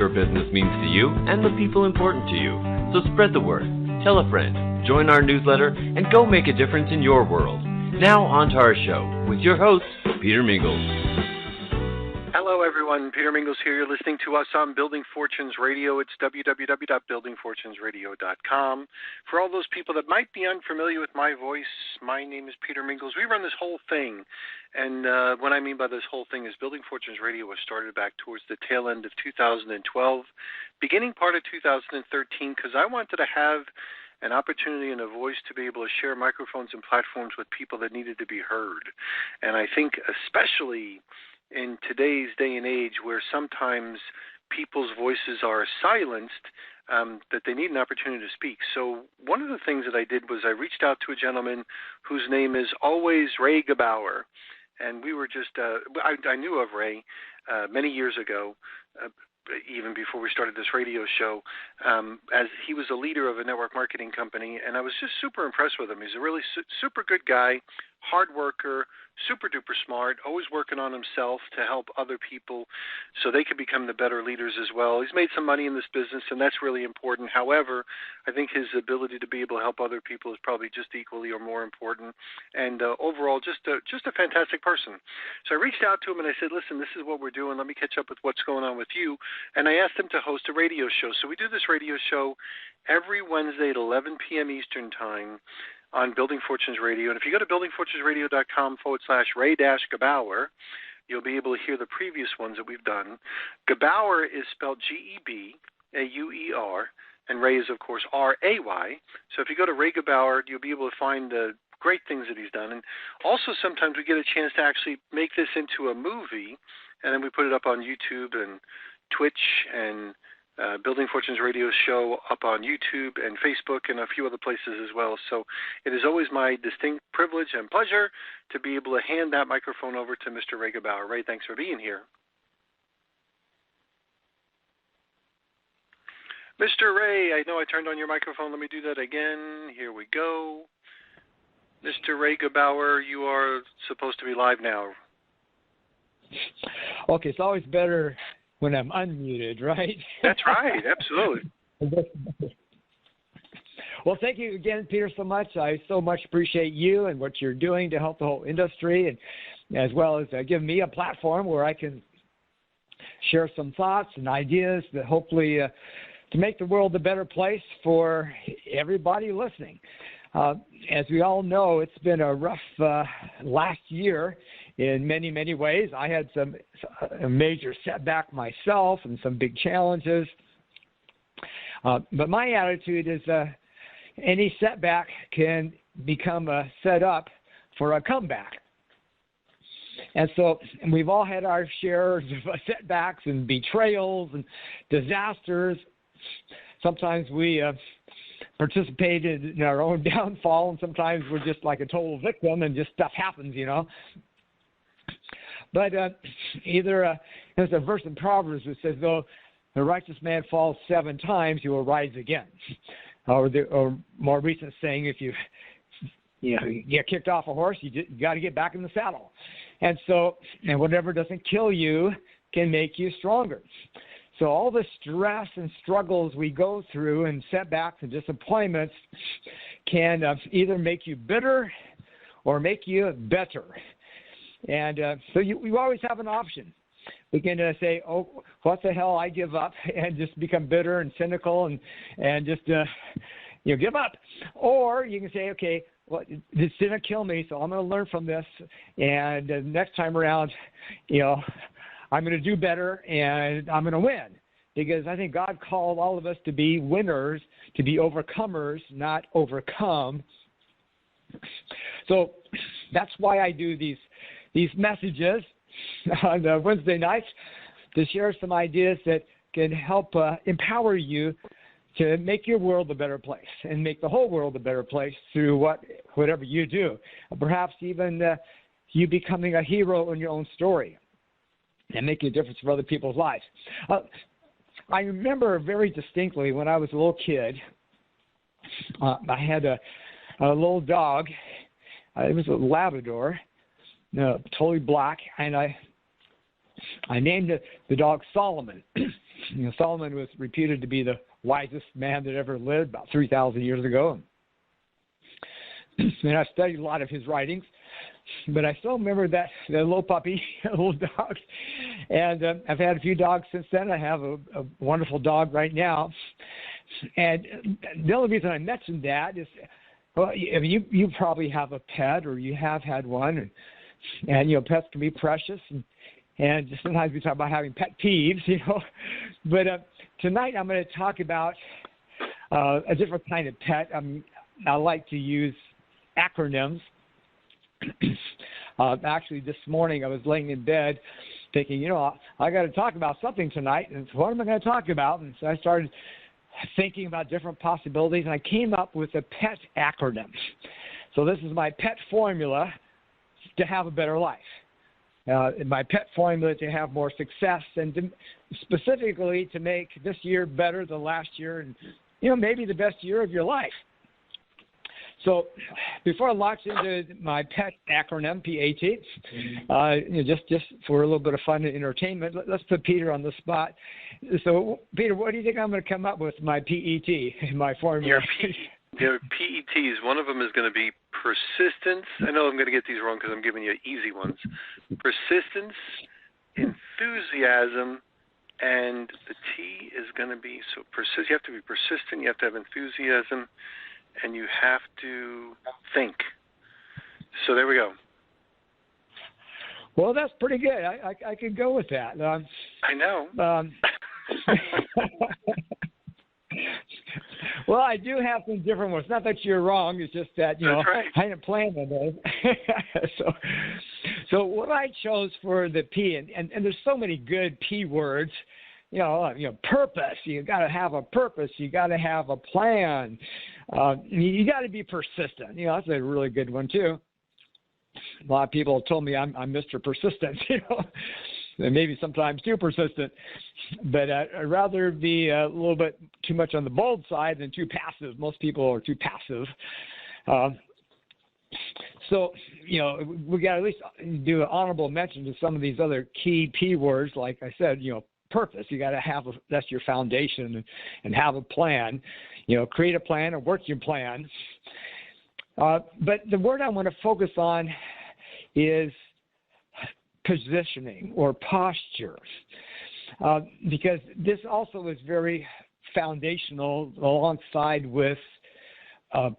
your business means to you and the people important to you. So spread the word, tell a friend, join our newsletter, and go make a difference in your world. Now on to our show with your host, Peter Mingils. Hello, everyone. Peter Mingils here. You're listening to us on Building Fortunes Radio. It's www.buildingfortunesradio.com. For all those people that might be unfamiliar with my voice, my name is Peter Mingils. We run this whole thing. And what I mean by this whole thing is Building Fortunes Radio was started back towards the tail end of 2012, beginning part of 2013, because I wanted to have an opportunity and a voice to be able to share microphones and platforms with people that needed to be heard. And I think especially in today's day and age where sometimes people's voices are silenced, that they need an opportunity to speak. So one of the things that I did was I reached out to a gentleman whose name is always Ray Gebauer. And we were just, I knew of Ray many years ago, even before we started this radio show, as he was a leader of a network marketing company, and I was just super impressed with him. He's a really super good guy, hard worker, super duper smart, always working on himself to help other people so they could become the better leaders as well. He's made some money in this business, and that's really important. However, I think his ability to be able to help other people is probably just equally or more important. And overall, just a fantastic person. So I reached out to him and I said, listen, this is what we're doing. Let me catch up with what's going on with you. And I asked him to host a radio show. So we do this radio show every Wednesday at 11 p.m. Eastern Time on Building Fortunes Radio. And if you go to buildingfortunesradio.com/Ray-Gebauer, you'll be able to hear the previous ones that we've done. Gebauer is spelled Gebauer, and Ray is, of course, Ray. So if you go to Ray Gebauer, you'll be able to find the great things that he's done. And also sometimes we get a chance to actually make this into a movie, and then we put it up on YouTube and Twitch and Building Fortunes Radio show up on YouTube and Facebook and a few other places as well. So it is always my distinct privilege and pleasure to be able to hand that microphone over to Mr. Ray Gebauer. Ray, thanks for being here. Mr. Ray, I know I turned on your microphone. Let me do that again. Here we go. Mr. Ray Gebauer, you are supposed to be live now. Okay, it's always better when I'm unmuted, right? That's right, absolutely. Well, thank you again, Peter, so much. I so much appreciate you and what you're doing to help the whole industry, and as well as giving me a platform where I can share some thoughts and ideas that hopefully to make the world a better place for everybody listening. As we all know, it's been a rough last year in many, many ways. I had a major setback myself and some big challenges. But my attitude is any setback can become a setup for a comeback. And so we've all had our shares of setbacks and betrayals and disasters. Sometimes we participated in our own downfall, and sometimes we're just like a total victim and just stuff happens, you know. But there's a verse in Proverbs that says, though the righteous man falls 7 times, he will rise again. Or more recent saying, if you get kicked off a horse, you got to get back in the saddle. And so, and whatever doesn't kill you can make you stronger. So all the stress and struggles we go through and setbacks and disappointments can either make you bitter or make you better. And so we always have an option. We can say, oh, what the hell, I give up, and just become bitter and cynical and just give up. Or you can say, okay, well, this didn't kill me, so I'm going to learn from this, and next time around, I'm going to do better, and I'm going to win. Because I think God called all of us to be winners, to be overcomers, not overcome. So that's why I do these messages on Wednesday nights to share some ideas that can help empower you to make your world a better place and make the whole world a better place through whatever you do. Perhaps even you becoming a hero in your own story and making a difference for other people's lives. I remember very distinctly when I was a little kid, I had a little dog. It was a Labrador, totally black, and I named the dog Solomon. Solomon was reputed to be the wisest man that ever lived about 3,000 years ago. And I studied a lot of his writings, but I still remember that little puppy, a little dog. And I've had a few dogs since then. I have a wonderful dog right now. And the only reason I mentioned that is, well, you probably have a pet, or you have had one, and pets can be precious, and sometimes we talk about having pet peeves, But tonight I'm going to talk about a different kind of pet. I like to use acronyms. Actually, this morning I was laying in bed thinking, I got to talk about something tonight, and what am I going to talk about? And so I started thinking about different possibilities, and I came up with a PET acronym. So this is my PET formula to have a better life. My PET formula to have more success, and specifically to make this year better than last year, and maybe the best year of your life. So before I launch into my PET acronym, P-A-T, just for a little bit of fun and entertainment, let's put Peter on the spot. So, Peter, what do you think I'm going to come up with my PET, my formula? Your PETs, one of them is going to be persistence. I know I'm going to get these wrong because I'm giving you easy ones. Persistence, enthusiasm, and the T is going to be, so you have to be persistent, you have to have enthusiasm, and you have to think. So there we go. Well, that's pretty good. I could go with that. I know. Well, I do have some different ones. Not that you're wrong. It's just that, That's right. I didn't plan on those. So what I chose for the P, and there's so many good P words, purpose. You got to have a purpose. You got to have a plan. You got to be persistent. That's a really good one too. A lot of people have told me I'm Mr. Persistent, and maybe sometimes too persistent. But I'd rather be a little bit too much on the bold side than too passive. Most people are too passive. So, we got to at least do an honorable mention to some of these other key P words. Like I said, purpose. You got to have that's your foundation, and have a plan. Create a plan and work your plan. But the word I want to focus on is positioning or posture, because this also is very foundational alongside with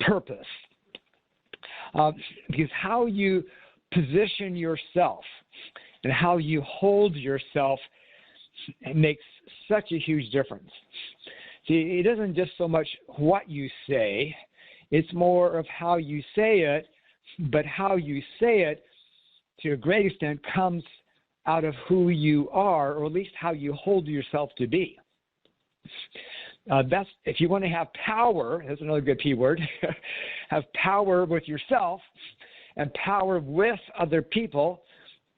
purpose. Because how you position yourself and how you hold yourself makes such a huge difference. See, it isn't just so much what you say, it's more of how you say it, but how you say it to a great extent comes out of who you are, or at least how you hold yourself to be. That's if you want to have power, that's another good P word, have power with yourself and power with other people,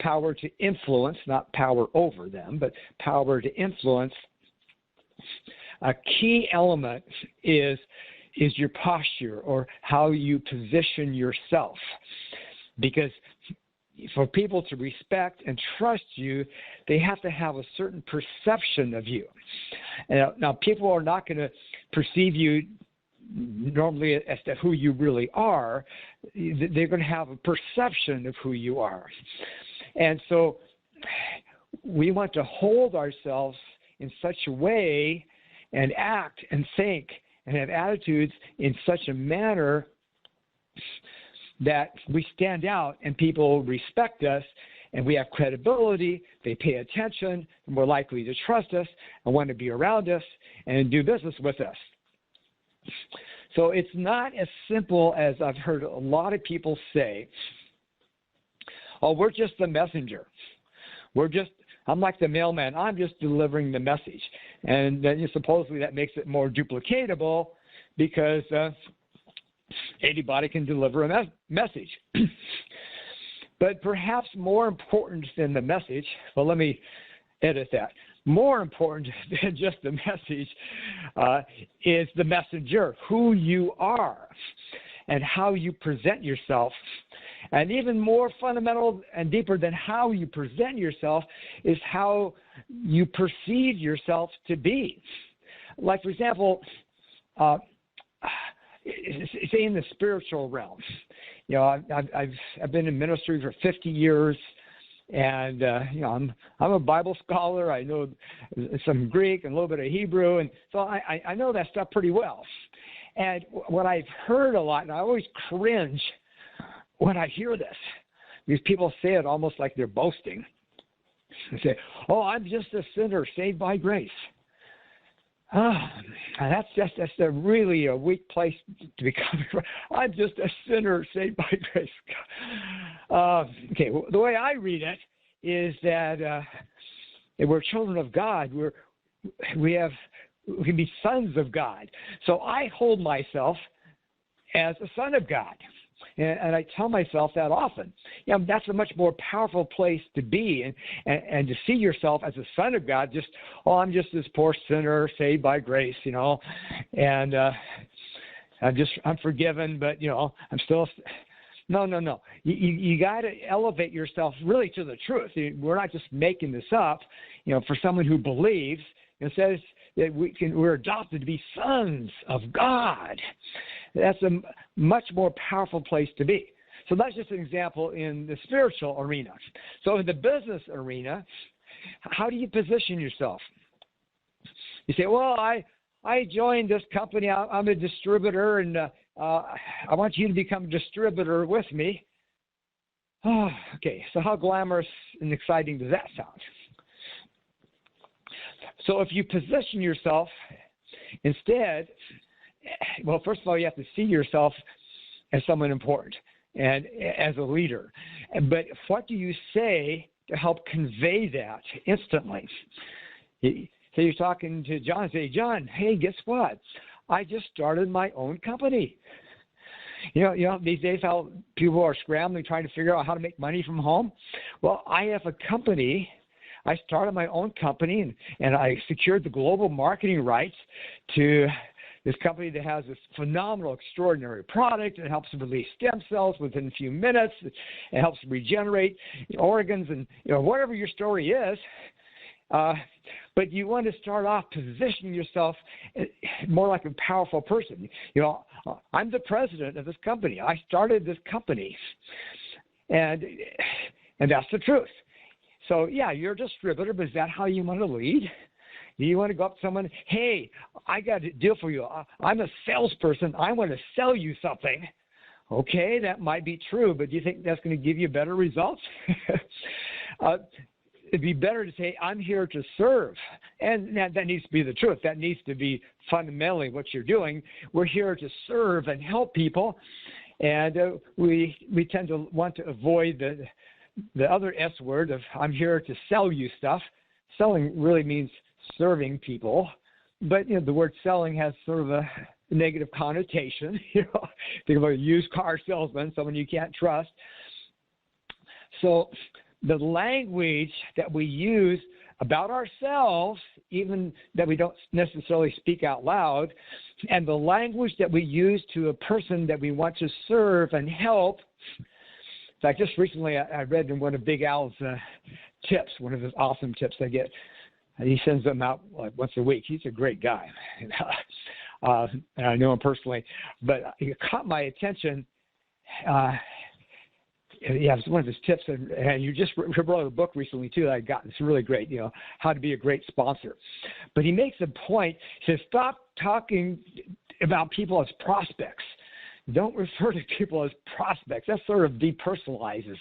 power to influence, not power over them, but power to influence. A key element is your posture, or how you position yourself. Because for people to respect and trust you, they have to have a certain perception of you. Now, people are not going to perceive you normally as to who you really are. They're going to have a perception of who you are. And so we want to hold ourselves in such a way and act and think and have attitudes in such a manner that we stand out and people respect us and we have credibility, they pay attention, and more likely to trust us and want to be around us and do business with us. So it's not as simple as I've heard a lot of people say, we're just the messenger. I'm like the mailman. I'm just delivering the message. And then supposedly that makes it more duplicatable because anybody can deliver a message. But perhaps more important than the message, well, let me edit that. More important than just the message is the messenger, who you are and how you present yourself And even more fundamental and deeper than how you present yourself is how you perceive yourself to be. Like, for example, say in the spiritual realm, you know, I've been in ministry for 50 years, and you know, I'm a Bible scholar. I know some Greek and a little bit of Hebrew, and so I know that stuff pretty well. And what I've heard a lot, and I always cringe when I hear this, because people say it almost like they're boasting. They say, "Oh, I'm just a sinner saved by grace." That's a really a weak place to be coming from. I'm just a sinner saved by grace. Okay, well, the way I read it is that we're children of God. We can be sons of God. So I hold myself as a son of God. And I tell myself that often. You know, that's a much more powerful place to be, and to see yourself as a son of God. Just, I'm just this poor sinner saved by grace, you know, and I'm forgiven, but you know, I'm still. No. You got to elevate yourself really to the truth. We're not just making this up. You know, for someone who believes, it says that we're adopted to be sons of God. That's a much more powerful place to be. So that's just an example in the spiritual arena. So in the business arena, how do you position yourself? You say, well, I joined this company. I'm a distributor, and I want you to become a distributor with me. Oh, okay, so how glamorous and exciting does that sound? So if you position yourself instead, well, first of all, you have to see yourself as someone important and as a leader. But what do you say to help convey that instantly? So you're talking to John, say, John, hey, guess what? I just started my own company. You know, these days how people are scrambling, trying to figure out how to make money from home. Well, I have a company. I started my own company, and I secured the global marketing rights to this company that has this phenomenal, extraordinary product. It helps release stem cells within a few minutes. It helps regenerate organs, and you know, whatever your story is. But you want to start off positioning yourself more like a powerful person. You know, I'm the president of this company. I started this company, and that's the truth. So yeah, you're a distributor, but is that how you want to lead? Do you want to go up to someone, hey, I got a deal for you. I'm a salesperson. I want to sell you something. Okay, that might be true, but do you think that's going to give you better results? It'd be better to say, I'm here to serve. And that needs to be the truth. That needs to be fundamentally what you're doing. We're here to serve and help people. And we tend to want to avoid the other S word of I'm here to sell you stuff. Selling really means serving people. But, you know, the word selling has sort of a negative connotation. You know, think about a used car salesman, someone you can't trust. So the language that we use about ourselves, even that we don't necessarily speak out loud, and the language that we use to a person that we want to serve and help. In fact, just recently I read in one of Big Al's tips, one of his awesome tips I get. He sends them out like once a week. He's a great guy. And I know him personally. But it caught my attention. Yeah, it's one of his tips, and you just wrote a book recently too that I got. It's really great, you know, how to be a great sponsor. But he makes a point. He says, stop talking about people as prospects. Don't refer to people as prospects. That sort of depersonalizes.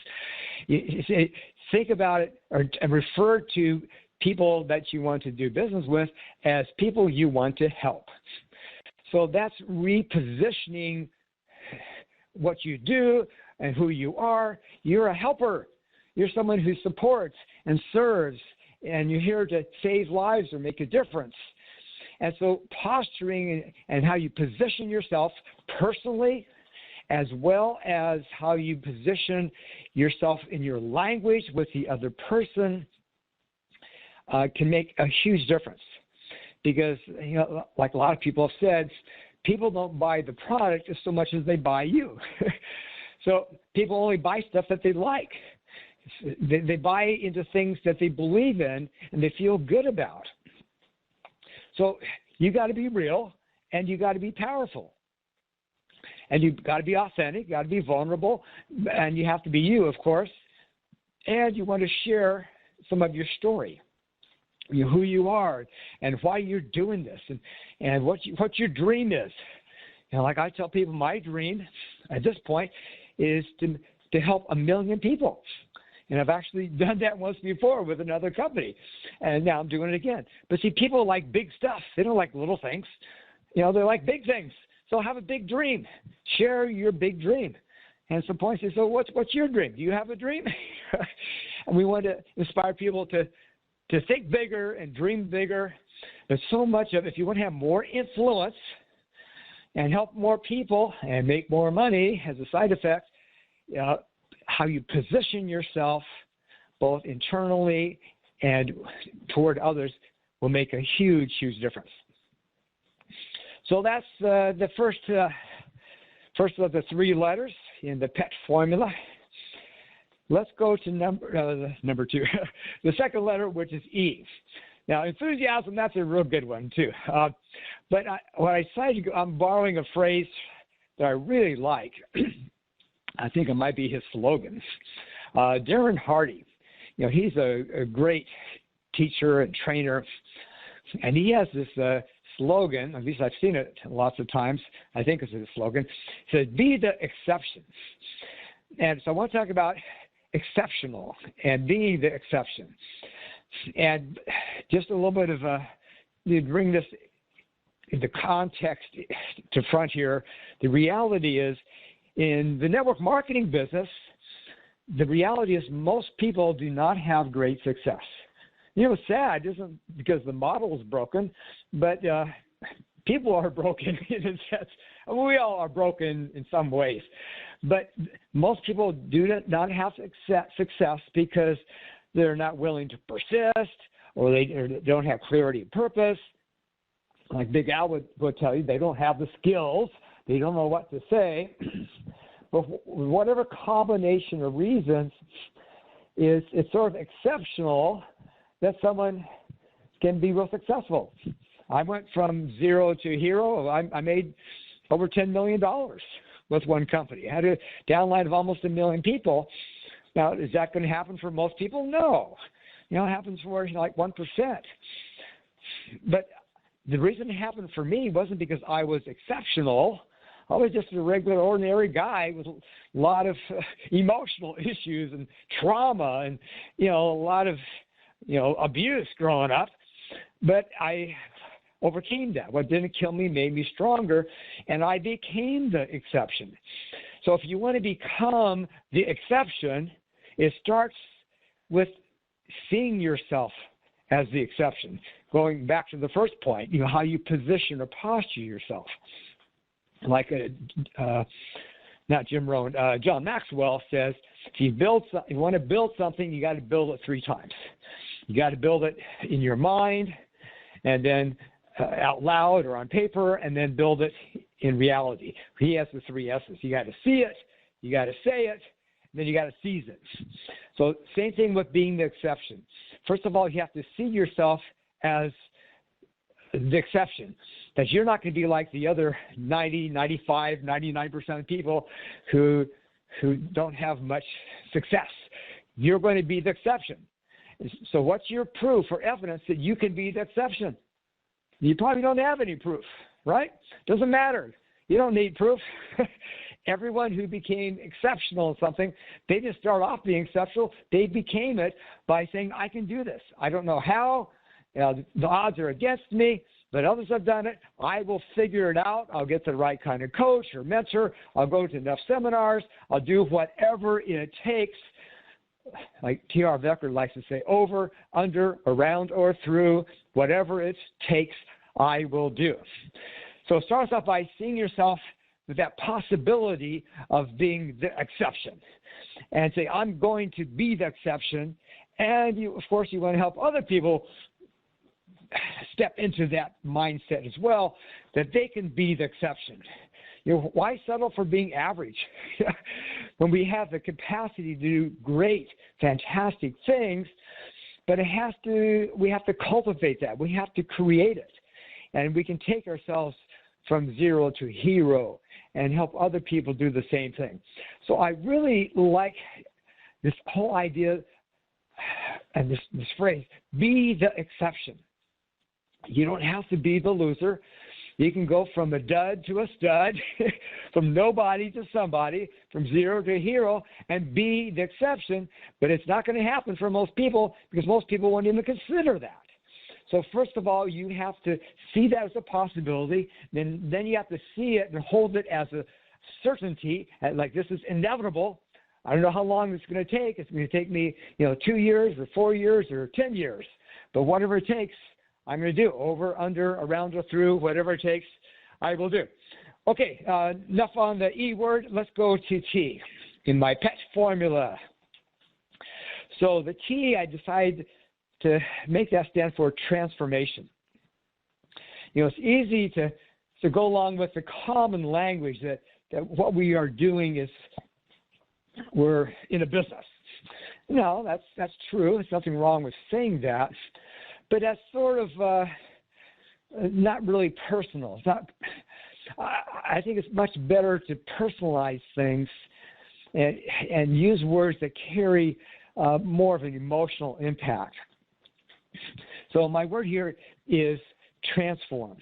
You say, think about it and refer to people that you want to do business with as people you want to help. So that's repositioning what you do and who you are. You're a helper. You're someone who supports and serves, and you're here to save lives or make a difference. And so posturing and how you position yourself personally, as well as how you position yourself in your language with the other person, can make a huge difference. Because, you know, like a lot of people have said, people don't buy the product as so much as they buy you. So people only buy stuff that they like. They buy into things that they believe in and they feel good about. So you got to be real and you got to be powerful. And you've got to be authentic, you got to be vulnerable, and you have to be you, of course. And you want to share some of your story, who you are and why you're doing this and what your dream is. Like I tell people, my dream at this point is to help 1 million people. And I've actually done that once before with another company. And now I'm doing it again. But see, people like big stuff. They don't like little things. They like big things. So have a big dream. Share your big dream. And some points say, so what's your dream? Do you have a dream? And we want to inspire people to think bigger and dream bigger. There's so much of it. If you want to have more influence and help more people and make more money as a side effect, how you position yourself both internally and toward others will make a huge, huge difference. So that's the first of the 3 letters in the PET formula. Let's go to number 2, the second letter, which is E. Now, enthusiasm, that's a real good one, too. But when I decided I'm borrowing a phrase that I really like. I think it might be his slogan. Darren Hardy, he's a great teacher and trainer, and he has this slogan, at least I've seen it lots of times, I think it's his slogan. He says, be the exception. And so I want to talk about exceptional and being the exception. And just a little bit of to bring this into context to front here, the reality is in the network marketing business, the reality is most people do not have great success. It's sad, it isn't because the model is broken, but people are broken in a sense. We all are broken in some ways. But most people do not have success because they're not willing to persist or they don't have clarity of purpose. Like Big Al would tell you, they don't have the skills. They don't know what to say. But whatever combination of reasons, it's sort of exceptional that someone can be real successful. I went from zero to hero. I made over $10 million with one company. I had a downline of almost 1 million people. Now, is that going to happen for most people? No. It happens for like 1%. But the reason it happened for me wasn't because I was exceptional. I was just a regular, ordinary guy with a lot of emotional issues and trauma and, a lot of, abuse growing up. But I overcame that. What didn't kill me made me stronger, and I became the exception. So if you want to become the exception, it starts with seeing yourself as the exception. Going back to the first point, how you position or posture yourself. Like not Jim Rohn, John Maxwell says, if you want to build something, you got to build it 3 times. You got to build it in your mind, and then out loud or on paper, and then build it in reality. He has the 3 S's. You got to see it, you got to say it, and then you got to seize it. So same thing with being the exception. First of all, you have to see yourself as the exception, that you're not going to be like the other 90, 95, 99% of people who don't have much success. You're going to be the exception. So what's your proof or evidence that you can be the exception? You probably don't have any proof, right? Doesn't matter. You don't need proof. Everyone who became exceptional in something, they didn't start off being exceptional. They became it by saying, I can do this. I don't know how. The odds are against me, but others have done it. I will figure it out. I'll get the right kind of coach or mentor. I'll go to enough seminars. I'll do whatever it takes. Like T.R. Becker likes to say, over, under, around, or through, whatever it takes, I will do. So it starts off by seeing yourself with that possibility of being the exception and say, I'm going to be the exception. And you, of course, you want to help other people step into that mindset as well, that they can be the exception. Why settle for being average when we have the capacity to do great, fantastic things? But we have to cultivate that. We have to create it. And we can take ourselves from zero to hero and help other people do the same thing. So I really like this whole idea and this phrase, be the exception. You don't have to be the loser. You can go from a dud to a stud, from nobody to somebody, from zero to hero, and be the exception. But it's not going to happen for most people because most people won't even consider that. So first of all, you have to see that as a possibility. Then you have to see it and hold it as a certainty, like this is inevitable. I don't know how long it's going to take. It's going to take me, 2 years or 4 years or 10 years. But whatever it takes, I'm going to do. Over, under, around, or through, whatever it takes, I will do. Okay, enough on the E word. Let's go to T in my pet formula. So the T, I decided to make that stand for transformation. It's easy to go along with the common language that what we are doing is we're in a business. No, that's true. There's nothing wrong with saying that. But that's sort of not really personal. It's not. I think it's much better to personalize things and use words that carry more of an emotional impact. So my word here is transform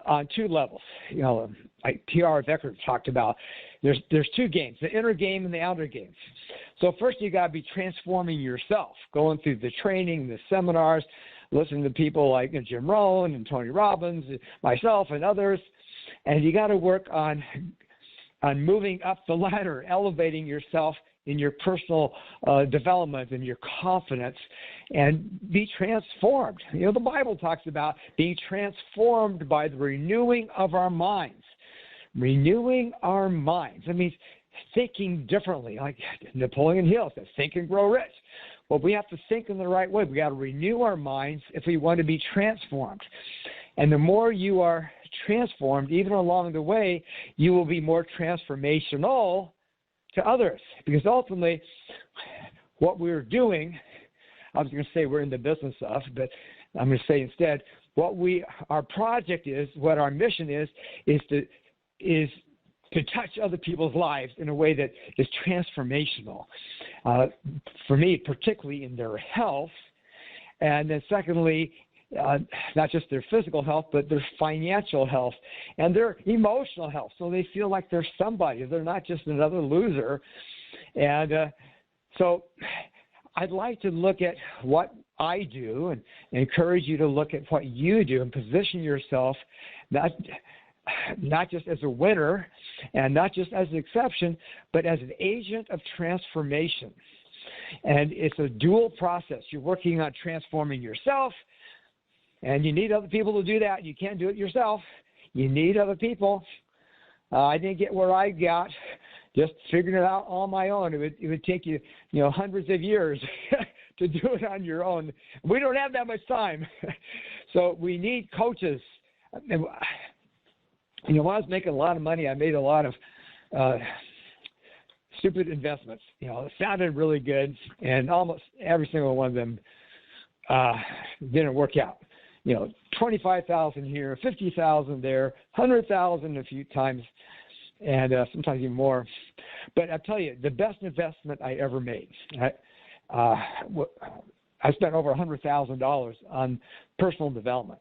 on two levels. Like T.R. Becker talked about, there's two games, the inner game and the outer game. So first you got to be transforming yourself, going through the training, the seminars, listening to people like Jim Rohn and Tony Robbins, myself and others, and you got to work on moving up the ladder, elevating yourself in your personal development and your confidence, and be transformed. The Bible talks about being transformed by the renewing of our minds. Renewing our minds. That means thinking differently. Like Napoleon Hill says, think and grow rich. Well, we have to think in the right way. We got to renew our minds if we want to be transformed. And the more you are transformed, even along the way, you will be more transformational to others. Because ultimately, what we're doing, I was going to say we're in the business of, but I'm going to say instead, our project is, what our mission is to touch other people's lives in a way that is transformational. For me, particularly in their health, and then secondly, not just their physical health, but their financial health and their emotional health. So they feel like they're somebody. They're not just another loser. And so I'd like to look at what I do and encourage you to look at what you do and position yourself not just as a winner and not just as an exception, but as an agent of transformation. And it's a dual process. You're working on transforming yourself, and you need other people to do that. You can't do it yourself. You need other people. I didn't get where I got just figuring it out on my own. It would take you, hundreds of years to do it on your own. We don't have that much time. So we need coaches. And, when I was making a lot of money, I made a lot of stupid investments. It sounded really good, and almost every single one of them didn't work out. $25,000 here, $50,000 there, $100,000 a few times, and sometimes even more. But I'll tell you, the best investment I ever made. I spent over $100,000 on personal development.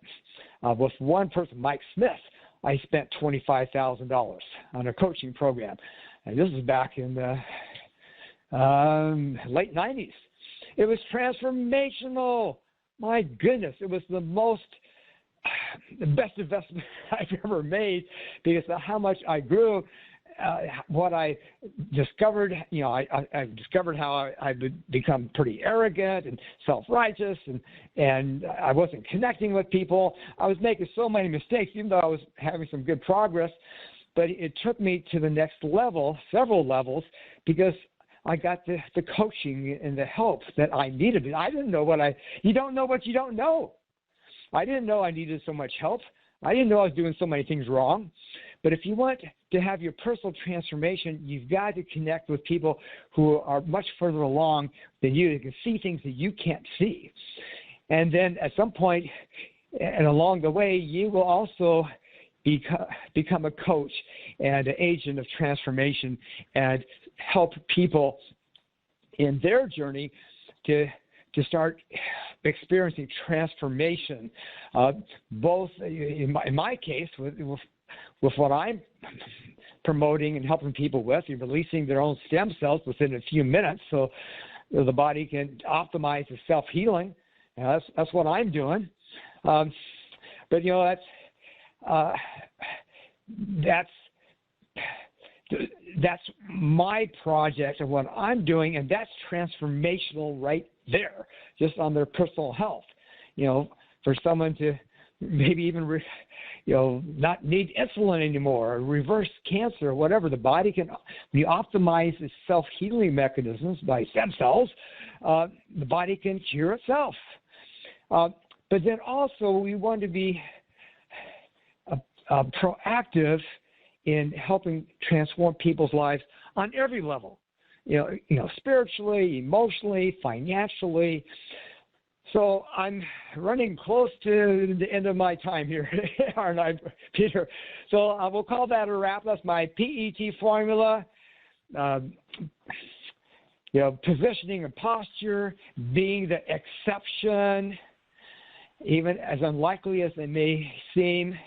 With one person, Mike Smith, I spent $25,000 on a coaching program. And this is back in the late 90s. It was transformational. My goodness, it was the best investment I've ever made because of how much I grew, what I discovered. I discovered how I would become pretty arrogant and self-righteous, and I wasn't connecting with people. I was making so many mistakes, even though I was having some good progress. But it took me to the next level, several levels, because I got the coaching and the help that I needed. I didn't know you don't know what you don't know. I didn't know I needed so much help. I didn't know I was doing so many things wrong. But if you want to have your personal transformation, you've got to connect with people who are much further along than you. They can see things that you can't see. And then at some point and along the way, you will also become a coach and an agent of transformation and help people in their journey to start experiencing transformation, both in my case with what I'm promoting and helping people with, you're releasing their own stem cells within a few minutes so the body can optimize the self-healing. That's what I'm doing. But, that's my project and what I'm doing, and that's transformational right there, just on their personal health. For someone to maybe even not need insulin anymore, or reverse cancer, or whatever, the body can, when you optimize its self-healing mechanisms by stem cells, the body can cure itself. But then also we want to be proactive in helping transform people's lives on every level, spiritually, emotionally, financially. So I'm running close to the end of my time here, aren't I, Peter? So we'll call that a wrap. That's my PET formula. Positioning and posture, being the exception, even as unlikely as it may seem,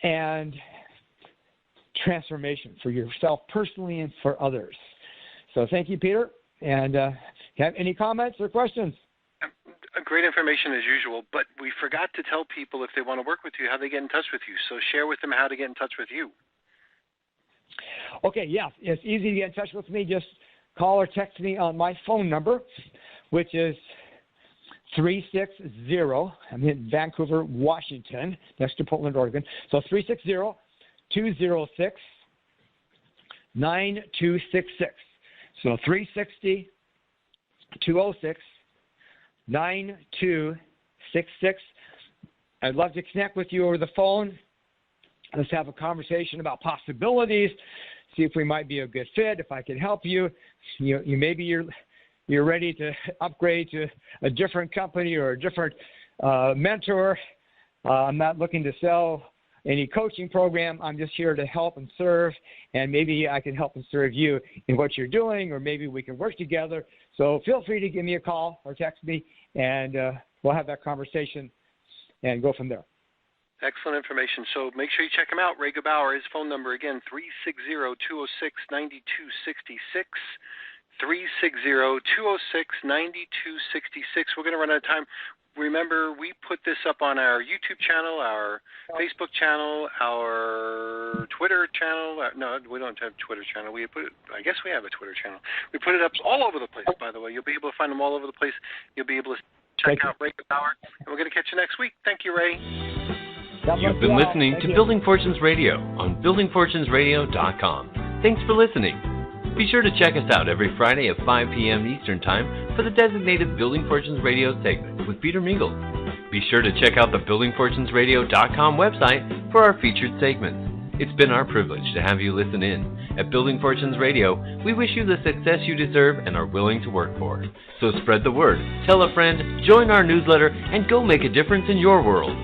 and transformation for yourself personally and for others. So thank you, Peter. And have any comments or questions? Great information as usual, but we forgot to tell people if they want to work with you, how they get in touch with you. So share with them how to get in touch with you. Okay, yeah, it's easy to get in touch with me. Just call or text me on my phone number, which is 360. I'm in Vancouver, Washington, next to Portland, Oregon. So 360-206-9266. So 360-206-9266. I'd love to connect with you over the phone. Let's have a conversation about possibilities. See if we might be a good fit. If I can help you, maybe you're ready to upgrade to a different company or a different mentor. I'm not looking to sell any coaching program. I'm just here to help and serve, and maybe I can help and serve you in what you're doing, or maybe we can work together. So feel free to give me a call or text me, and we'll have that conversation and go from there. Excellent information. So make sure you check him out. Ray Gebauer, his phone number again, 360-206-9266. 360-206-9266. We're going to run out of time. Remember, we put this up on our YouTube channel, our Facebook channel, our Twitter channel. No, we don't have a Twitter channel. I guess we have a Twitter channel. We put it up all over the place, by the way. You'll be able to find them all over the place. You'll be able to check out Ray Gebauer. And we're going to catch you next week. Thank you, Ray. You've been listening to Building Fortunes Radio on buildingfortunesradio.com. Thanks for listening. Be sure to check us out every Friday at 5 p.m. Eastern Time for the designated Building Fortunes Radio segment with Peter Mingils. Be sure to check out the buildingfortunesradio.com website for our featured segments. It's been our privilege to have you listen in. At Building Fortunes Radio, we wish you the success you deserve and are willing to work for. So spread the word, tell a friend, join our newsletter, and go make a difference in your world.